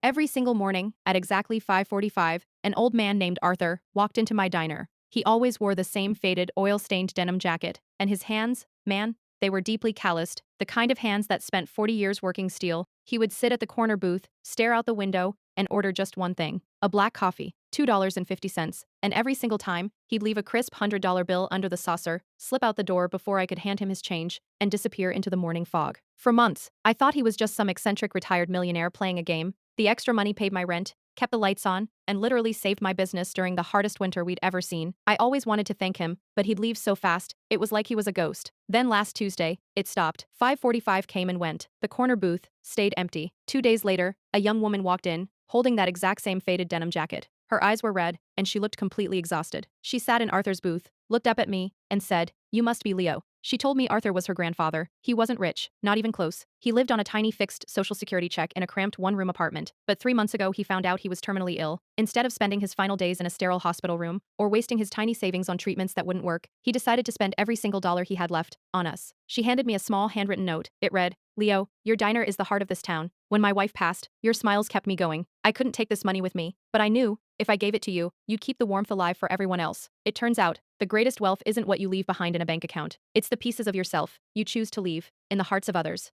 Every single morning, at exactly 5:45, an old man named Arthur walked into my diner. He always wore the same faded, oil-stained denim jacket, and his hands, man, they were deeply calloused, the kind of hands that spent 40 years working steel. He would sit at the corner booth, stare out the window, and order just one thing: a black coffee, $2.50, and every single time, he'd leave a crisp $100 bill under the saucer, slip out the door before I could hand him his change, and disappear into the morning fog. For months, I thought he was just some eccentric retired millionaire playing a game. The extra money paid my rent, kept the lights on, and literally saved my business during the hardest winter we'd ever seen. I always wanted to thank him, but he'd leave so fast, it was like he was a ghost. Then last Tuesday, it stopped. 5:45 came and went. The corner booth stayed empty. 2 days later, a young woman walked in, holding that exact same faded denim jacket. Her eyes were red, and she looked completely exhausted. She sat in Arthur's booth, looked up at me, and said, "You must be Leo." She told me Arthur was her grandfather. He wasn't rich, not even close. He lived on a tiny fixed social security check in a cramped one-room apartment. But 3 months ago he found out he was terminally ill. Instead of spending his final days in a sterile hospital room, or wasting his tiny savings on treatments that wouldn't work, he decided to spend every single dollar he had left on us. She handed me a small handwritten note. It read, "Leo, your diner is the heart of this town. When my wife passed, your smiles kept me going. I couldn't take this money with me, but I knew, if I gave it to you, you'd keep the warmth alive for everyone else." It turns out, the greatest wealth isn't what you leave behind in a bank account. It's the pieces of yourself you choose to leave in the hearts of others.